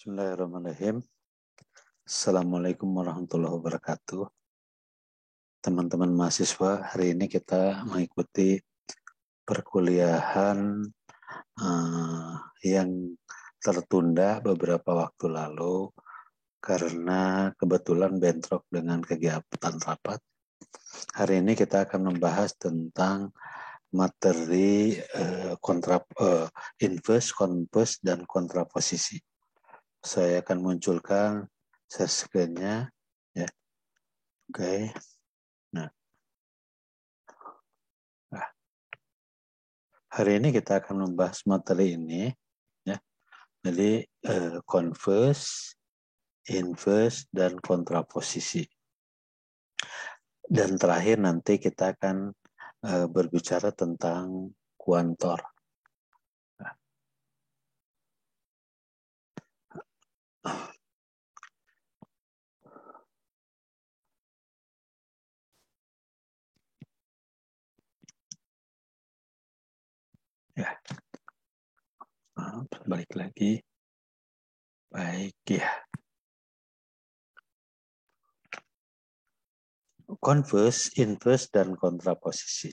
Bismillahirrahmanirrahim. Assalamualaikum warahmatullahi wabarakatuh. Teman-teman mahasiswa, hari ini kita mengikuti perkuliahan yang tertunda beberapa waktu lalu karena kebetulan bentrok dengan kegiatan rapat. Hari ini kita akan membahas tentang materi inverse, converse, dan kontraposisi. Saya akan munculkan share screen-nya, ya. Oke. Nah, hari ini kita akan membahas materi ini, ya. Jadi converse, inverse, dan kontraposisi. Dan terakhir nanti kita akan berbicara tentang kuantor. Ya, balik lagi. Baik, ya. Converse, inverse, dan kontraposisi.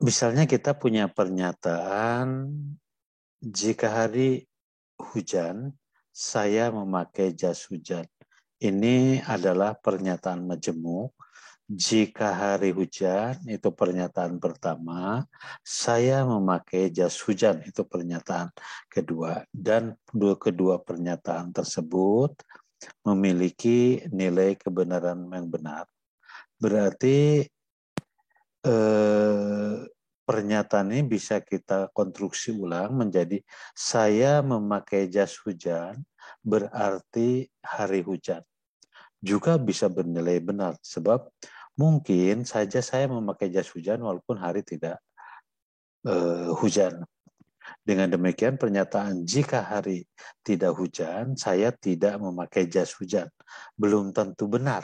Misalnya kita punya pernyataan, jika hari hujan, saya memakai jas hujan. Ini adalah pernyataan majemuk. Jika hari hujan, itu pernyataan pertama. Saya memakai jas hujan, itu pernyataan kedua. Dan kedua pernyataan tersebut memiliki nilai kebenaran yang benar. Berarti pernyataan ini bisa kita konstruksi ulang menjadi saya memakai jas hujan berarti hari hujan. Juga bisa bernilai benar sebab mungkin saja saya memakai jas hujan walaupun hari tidak hujan. Dengan demikian pernyataan jika hari tidak hujan saya tidak memakai jas hujan belum tentu benar.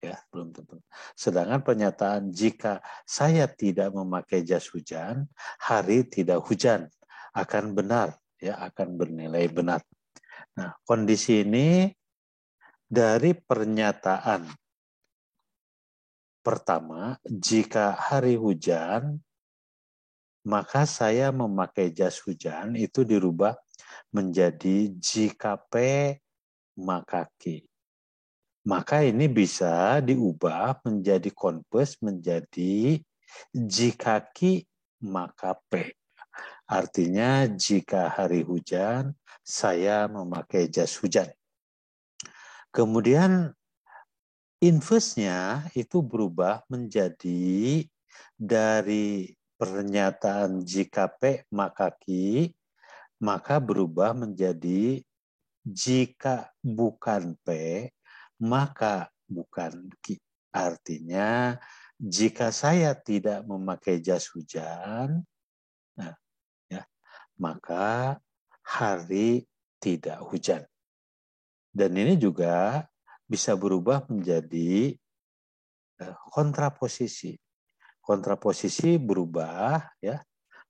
Ya, belum tentu. Sedangkan pernyataan jika saya tidak memakai jas hujan, hari tidak hujan akan benar, ya, akan bernilai benar. Nah, kondisi ini dari pernyataan pertama, jika hari hujan, maka saya memakai jas hujan itu dirubah menjadi jika P maka Q. Maka ini bisa diubah menjadi converse menjadi jika Q maka P. Artinya jika hari hujan, saya memakai jas hujan. Kemudian inverse-nya itu berubah menjadi dari pernyataan jika P maka Q, maka berubah menjadi jika bukan P, maka bukan Q. Artinya, jika saya tidak memakai jas hujan, nah, ya, maka hari tidak hujan. Dan ini juga bisa berubah menjadi kontraposisi. Kontraposisi berubah, ya,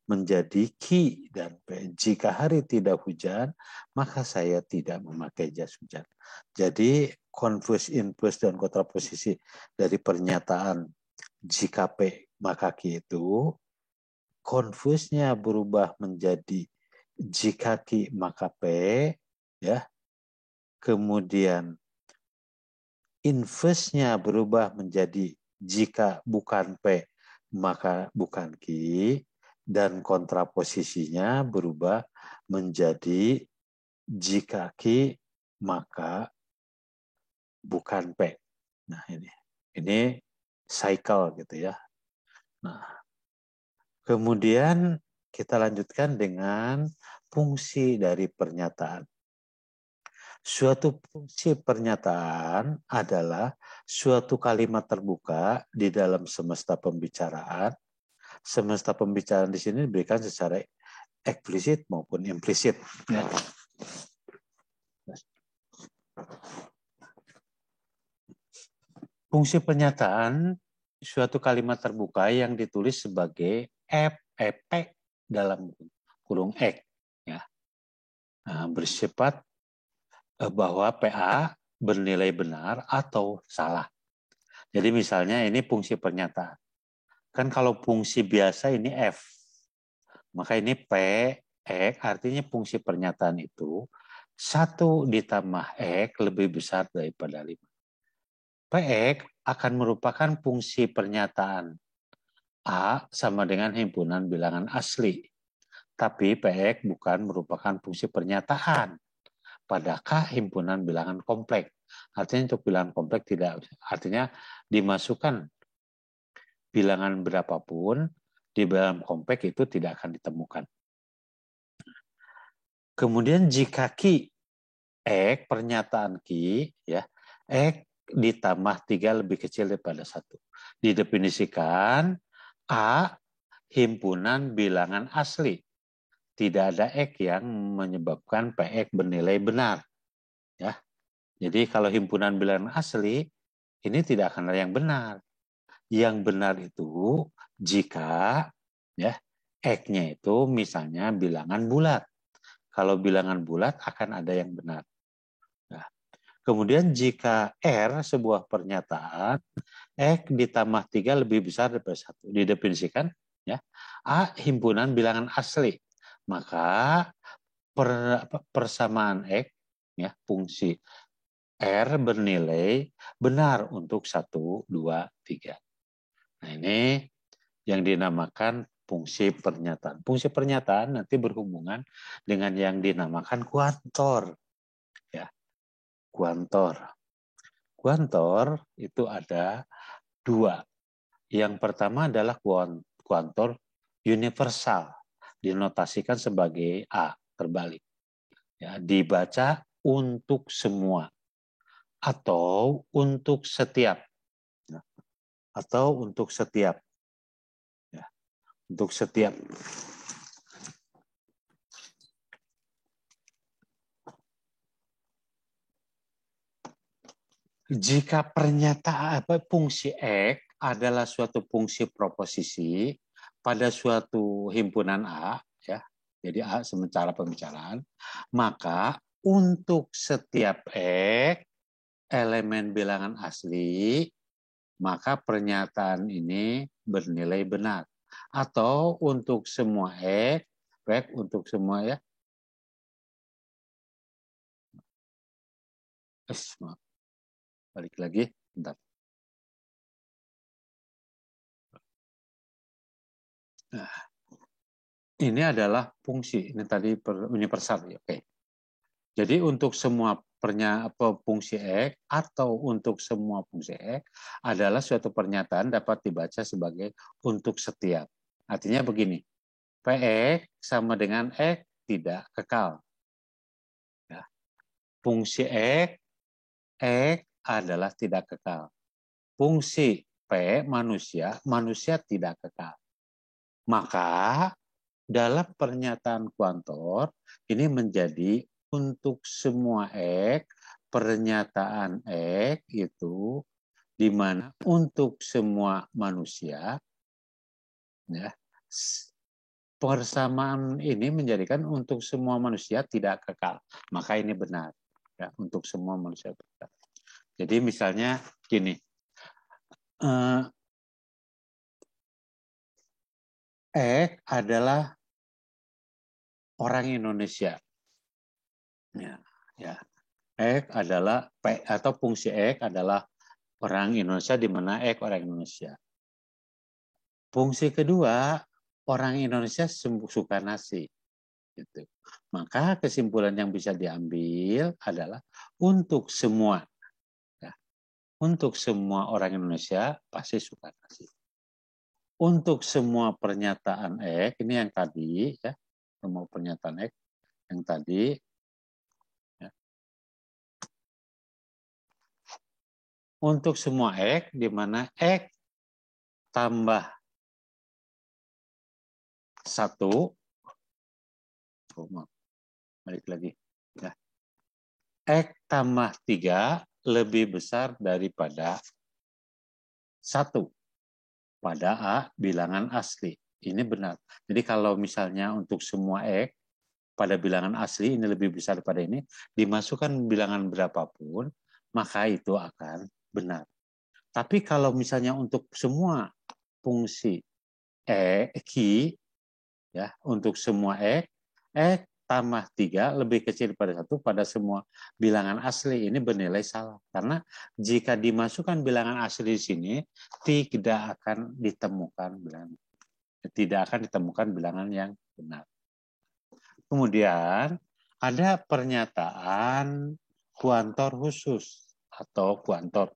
menjadi Q dan P. Jika hari tidak hujan, maka saya tidak memakai jas hujan. Jadi converse, inverse, dan kontraposisi dari pernyataan jika P maka Q itu converse-nya berubah menjadi jika Q maka P, ya. Kemudian inverse-nya berubah menjadi jika bukan P maka bukan Q. Dan kontraposisinya berubah menjadi jika Q maka bukan P. Nah, ini cycle gitu ya. Nah, kemudian kita lanjutkan dengan fungsi dari pernyataan. Suatu fungsi pernyataan adalah suatu kalimat terbuka di dalam semesta pembicaraan. Semesta pembicaraan di sini diberikan secara eksplisit maupun implisit. Ya. Fungsi pernyataan suatu kalimat terbuka yang ditulis sebagai EP dalam kurung X. Ya. bersifat bahwa PA bernilai benar atau salah. Jadi misalnya ini fungsi pernyataan. Kan kalau fungsi biasa ini F. Maka ini P, X artinya fungsi pernyataan itu 1 ditambah X lebih besar daripada 5. PX akan merupakan fungsi pernyataan A sama dengan himpunan bilangan asli. Tapi PX bukan merupakan fungsi pernyataan pada K himpunan bilangan kompleks. Artinya untuk bilangan kompleks tidak, artinya dimasukkan bilangan berapapun di dalam kompleks itu tidak akan ditemukan. Kemudian jika Q, X, pernyataan Q, ya, X ditambah 3 lebih kecil daripada 1. Didefinisikan A himpunan bilangan asli. Tidak ada X yang menyebabkan PX bernilai benar. Ya. Jadi kalau himpunan bilangan asli, ini tidak akan ada yang benar. Yang benar itu jika ya X-nya itu misalnya bilangan bulat. Kalau bilangan bulat akan ada yang benar. Nah, kemudian jika R sebuah pernyataan, X ditambah 3 lebih besar daripada 1. Didefinisikan ya A himpunan bilangan asli. Maka persamaan X ya fungsi R bernilai benar untuk 1, 2, 3. Nah ini yang dinamakan fungsi pernyataan. Fungsi pernyataan nanti berhubungan dengan yang dinamakan kuantor. Ya, kuantor. Kuantor itu ada 2. Yang pertama adalah kuantor universal. Dinotasikan sebagai A, terbalik. Ya, dibaca untuk semua. Atau untuk setiap. Ya, atau untuk setiap. Ya, untuk setiap. Jika pernyataan fungsi X adalah suatu fungsi proposisi pada suatu himpunan A, ya, jadi A sementara pembicaraan, maka untuk setiap X elemen bilangan asli, maka pernyataan ini bernilai benar. Atau untuk semua X, untuk semua ya. Balik lagi, bentar. Nah, ini adalah fungsi, ini tadi universal, oke. Jadi untuk semua fungsi X atau untuk semua fungsi X adalah suatu pernyataan dapat dibaca sebagai untuk setiap. Artinya begini, Px sama dengan X tidak kekal. Ya. Fungsi X adalah tidak kekal. Fungsi P manusia tidak kekal. Maka dalam pernyataan kuantor ini menjadi untuk semua X, pernyataan X itu di mana untuk semua manusia ya, persamaan ini menjadikan untuk semua manusia tidak kekal. Maka ini benar ya, untuk semua manusia kekal. Jadi misalnya gini, X adalah orang Indonesia. Ya, ya. X adalah P atau fungsi X adalah orang Indonesia di mana X orang Indonesia. Fungsi kedua, orang Indonesia suka nasi. Gitu. Maka kesimpulan yang bisa diambil adalah untuk semua. Ya, untuk semua orang Indonesia pasti suka nasi. Untuk semua pernyataan X, ini yang tadi, ya, semua pernyataan X yang tadi, ya. Untuk semua X, di mana X tambah 1, balik lagi, ya. X tambah 3 lebih besar daripada 1 pada A bilangan asli. Ini benar. Jadi kalau misalnya untuk semua X, pada bilangan asli ini lebih besar daripada ini, dimasukkan bilangan berapapun, maka itu akan benar. Tapi kalau misalnya untuk semua fungsi Q, ya, untuk semua X tambah 3 lebih kecil daripada 1 pada semua bilangan asli ini bernilai salah. Karena jika dimasukkan bilangan asli di sini, tidak akan ditemukan bilangan yang benar. Kemudian ada pernyataan kuantor khusus atau kuantor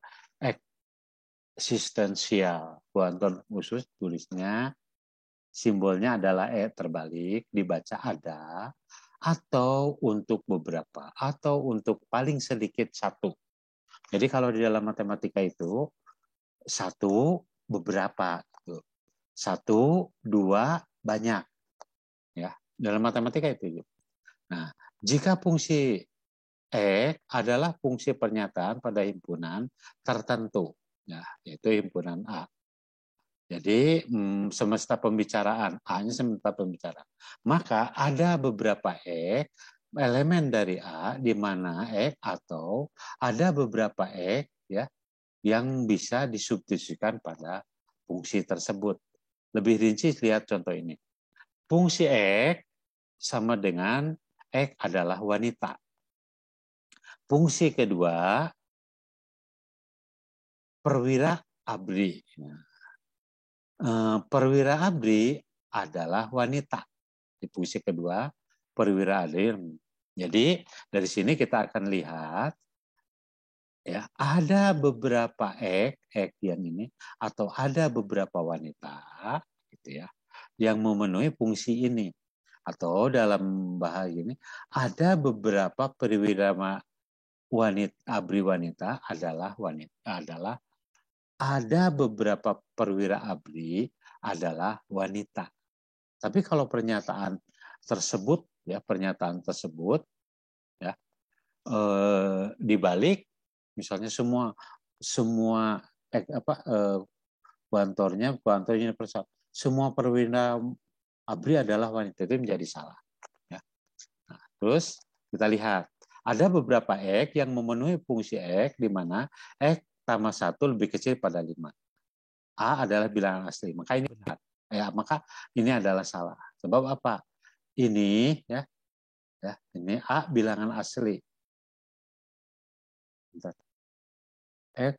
eksistensial. Kuantor khusus tulisnya simbolnya adalah terbalik, dibaca ada, atau untuk beberapa, atau untuk paling sedikit satu. Jadi kalau di dalam matematika itu satu beberapa, satu dua banyak, ya dalam matematika itu. Nah, jika fungsi adalah fungsi pernyataan pada himpunan tertentu, ya, yaitu himpunan A. Jadi semesta pembicaraan, A-nya semesta pembicaraan. Maka ada beberapa elemen dari A di mana atau ada beberapa ya yang bisa disubstitusikan pada fungsi tersebut. Lebih rinci lihat contoh ini. Fungsi sama dengan adalah wanita. Fungsi kedua perwira abri. Perwira abri adalah wanita. Di fungsi kedua perwira abri. Jadi dari sini kita akan lihat ya ada beberapa yang ini atau ada beberapa wanita gitu ya yang memenuhi fungsi ini, atau dalam bahasa ini ada beberapa perwira abri wanita adalah ada beberapa perwira abri adalah wanita. Tapi kalau pernyataan tersebut ya dibalik, misalnya semua kuantornya semua perwira abri adalah wanita, itu menjadi salah. Ya. Nah, terus kita lihat ada beberapa yang memenuhi fungsi di mana tambah 1 lebih kecil pada 5. A adalah bilangan asli, maka ini benar. Maka ini adalah salah. Sebab apa? Ini ini A bilangan asli.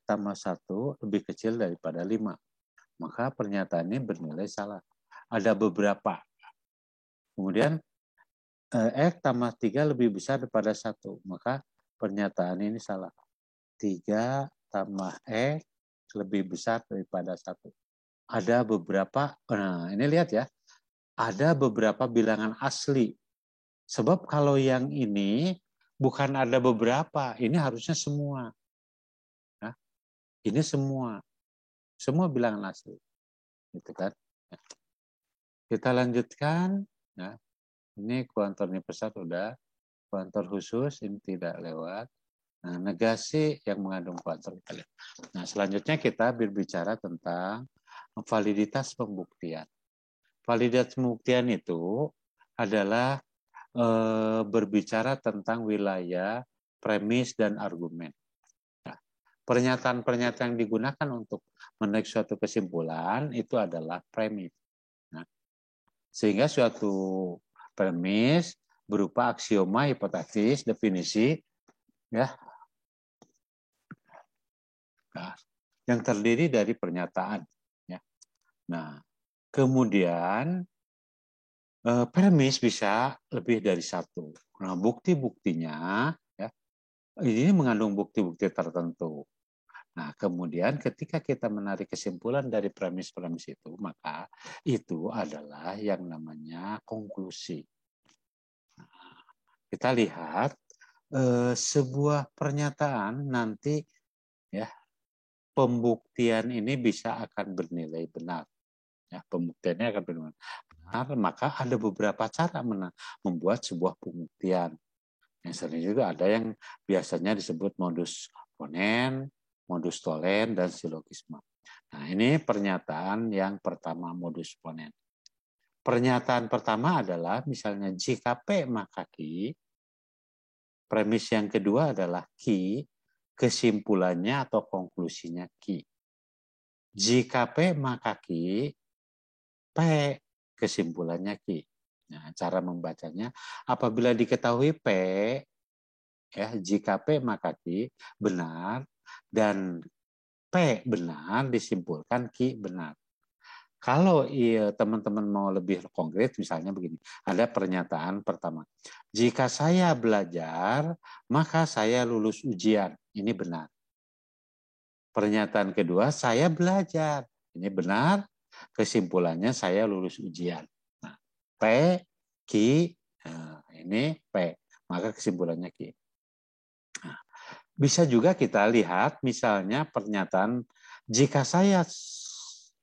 Tambah 1 lebih kecil daripada 5. Maka pernyataan ini bernilai salah. Ada beberapa. Kemudian tambah 3 lebih besar daripada 1. Maka pernyataan ini salah. 3 tambah lebih besar daripada 1. Ada beberapa, nah ini lihat ya, ada beberapa bilangan asli. Sebab kalau yang ini bukan ada beberapa, ini harusnya semua. Nah, ini semua bilangan asli. Gitu kan. Kita lanjutkan. Nah, ini kuantor universal sudah, kuantor khusus ini tidak lewat. Nah, negasi yang mengandung kuantor kita lihat. Nah, selanjutnya kita berbicara tentang validitas pembuktian. Validitas pembuktian itu adalah berbicara tentang wilayah, premis, dan argumen. Nah, pernyataan-pernyataan yang digunakan untuk menarik suatu kesimpulan itu adalah premis. Nah, sehingga suatu premis berupa aksioma, hipotesis, definisi, ya, nah, yang terdiri dari pernyataan. Ya. Nah, kemudian premis bisa lebih dari satu. Nah, bukti-buktinya ya, ini mengandung bukti-bukti tertentu. Nah, kemudian ketika kita menarik kesimpulan dari premis-premis itu, maka itu adalah yang namanya konklusi. Nah, kita lihat sebuah pernyataan nanti ya pembuktian ini bisa akan bernilai benar. Ya, pembuktiannya akan bernilai benar, maka ada beberapa cara membuat sebuah pembuktian. Yang sering juga ada yang biasanya disebut modus ponen, modus tollens, dan silogisme. Nah, ini pernyataan yang pertama, modus ponen. Pernyataan pertama adalah misalnya jika P maka Q. Premis yang kedua adalah Q, kesimpulannya atau konklusinya Q. Jika P maka Q, P kesimpulannya Q. Nah, cara membacanya apabila diketahui P, ya jika P maka Q benar dan P benar disimpulkan Q benar. Kalau teman-teman mau lebih konkret, misalnya begini, ada pernyataan pertama. Jika saya belajar, maka saya lulus ujian. Ini benar. Pernyataan kedua, saya belajar. Ini benar. Kesimpulannya saya lulus ujian. Nah, P, Q, nah, ini P. Maka kesimpulannya Q. Nah, bisa juga kita lihat misalnya pernyataan, jika saya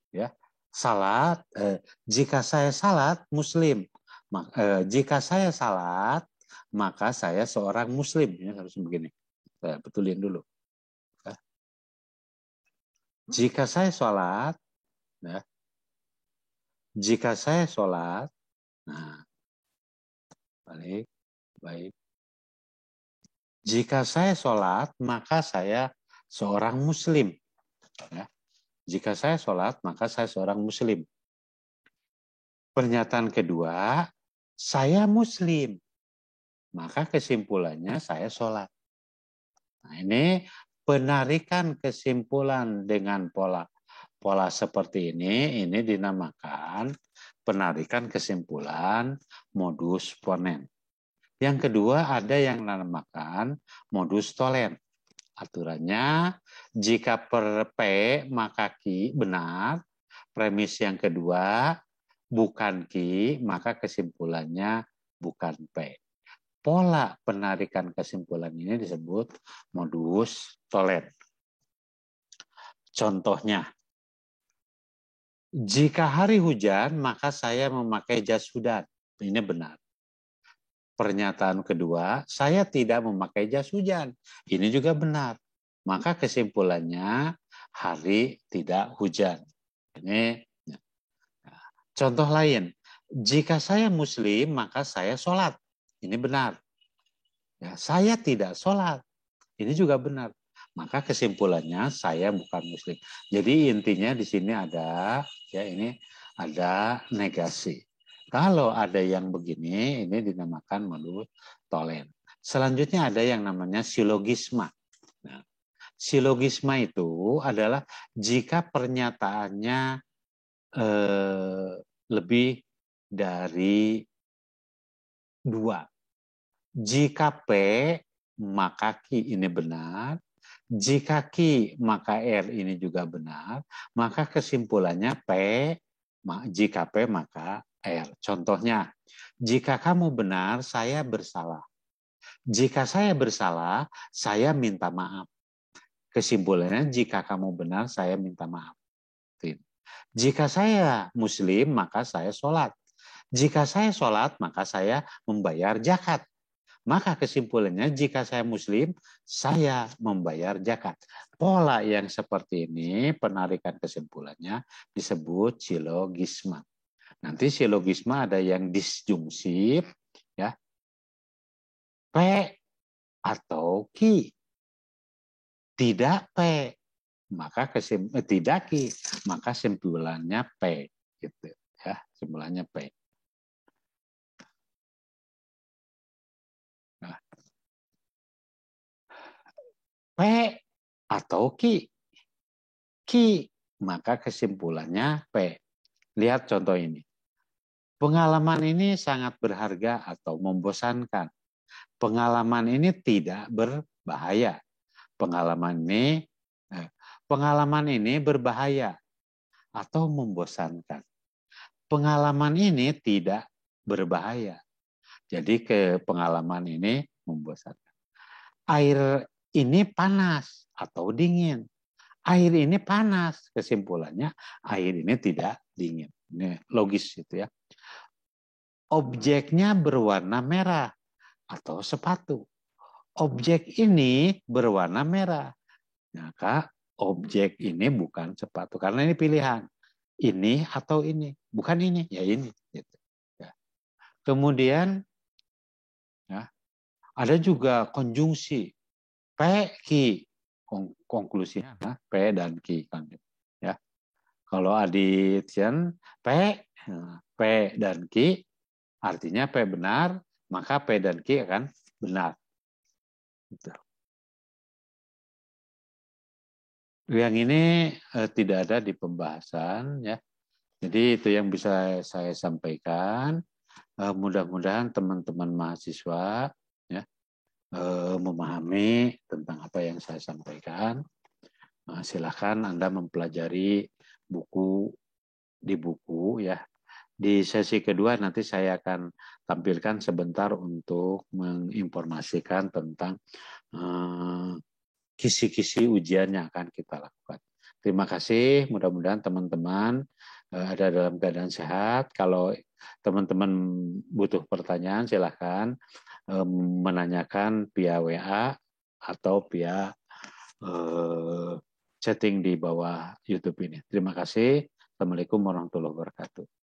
ya salat, jika saya salat muslim, jika saya salat maka saya seorang muslim. Ini harus begini, saya betulin dulu. Jika saya sholat, ya, jika saya sholat, nah balik, baik. Jika saya sholat maka saya seorang muslim. Ya. Jika saya sholat maka saya seorang muslim. Pernyataan kedua, saya muslim. Maka kesimpulannya saya sholat. Nah, ini penarikan kesimpulan dengan pola seperti ini dinamakan penarikan kesimpulan modus ponens. Yang kedua ada yang dinamakan modus tollens. Aturannya jika per P maka Q benar. Premis yang kedua bukan Q, maka kesimpulannya bukan P. Pola penarikan kesimpulan ini disebut modus tollens. Contohnya, jika hari hujan, maka saya memakai jas hujan. Ini benar. Pernyataan kedua, saya tidak memakai jas hujan. Ini juga benar. Maka kesimpulannya hari tidak hujan. Ini contoh lain, jika saya muslim maka saya sholat. Ini benar. Ya, saya tidak sholat. Ini juga benar. Maka kesimpulannya saya bukan muslim. Jadi intinya di sini ada, ya ini ada negasi. Kalau ada yang begini, ini dinamakan modus tollens. Selanjutnya ada yang namanya silogisma. Nah, silogisma itu adalah jika pernyataannya lebih dari dua. Jika P, maka Q ini benar. Jika Q, maka R ini juga benar. Maka kesimpulannya P, jika P, maka R. Contohnya, jika kamu benar, saya bersalah. Jika saya bersalah, saya minta maaf. Kesimpulannya, jika kamu benar, saya minta maaf. Jika saya muslim, maka saya sholat. Jika saya sholat, maka saya membayar zakat. Maka kesimpulannya, jika saya muslim, saya membayar zakat. Pola yang seperti ini, penarikan kesimpulannya disebut silogisma. Nanti silogisma ada yang disjungsif, ya, P atau Q. Tidak P, maka tidak Q, maka kesimpulannya P. Gitu, ya, kesimpulannya P. Nah, P atau Q. Q, maka kesimpulannya P. Lihat contoh ini. Pengalaman ini sangat berharga atau membosankan. Pengalaman ini tidak berbahaya. Pengalaman ini berbahaya atau membosankan. Pengalaman ini tidak berbahaya. Jadi pengalaman ini membosankan. Air ini panas atau dingin. Air ini panas. Kesimpulannya air ini tidak dingin. Ini logis gitu ya. Objeknya berwarna merah atau sepatu. Objek ini berwarna merah. Maka objek ini bukan sepatu. Karena ini pilihan. Ini atau ini. Bukan ini, ya ini. Gitu. Kemudian ya, ada juga konjungsi P, Ki. Konklusinya P dan Ki. Ya. Kalau addition P, P dan Ki, artinya P benar, maka P dan Ki akan benar. Gitu. Yang ini tidak ada di pembahasan, ya. Jadi itu yang bisa saya sampaikan. Mudah-mudahan teman-teman mahasiswa ya memahami tentang apa yang saya sampaikan. Silakan Anda mempelajari buku di buku ya. Di sesi kedua nanti saya akan tampilkan sebentar untuk menginformasikan tentang kisi-kisi ujian yang akan kita lakukan. Terima kasih, mudah-mudahan teman-teman ada dalam keadaan sehat. Kalau teman-teman butuh pertanyaan, silahkan menanyakan via WA atau via chatting di bawah YouTube ini. Terima kasih. Assalamualaikum warahmatullahi wabarakatuh.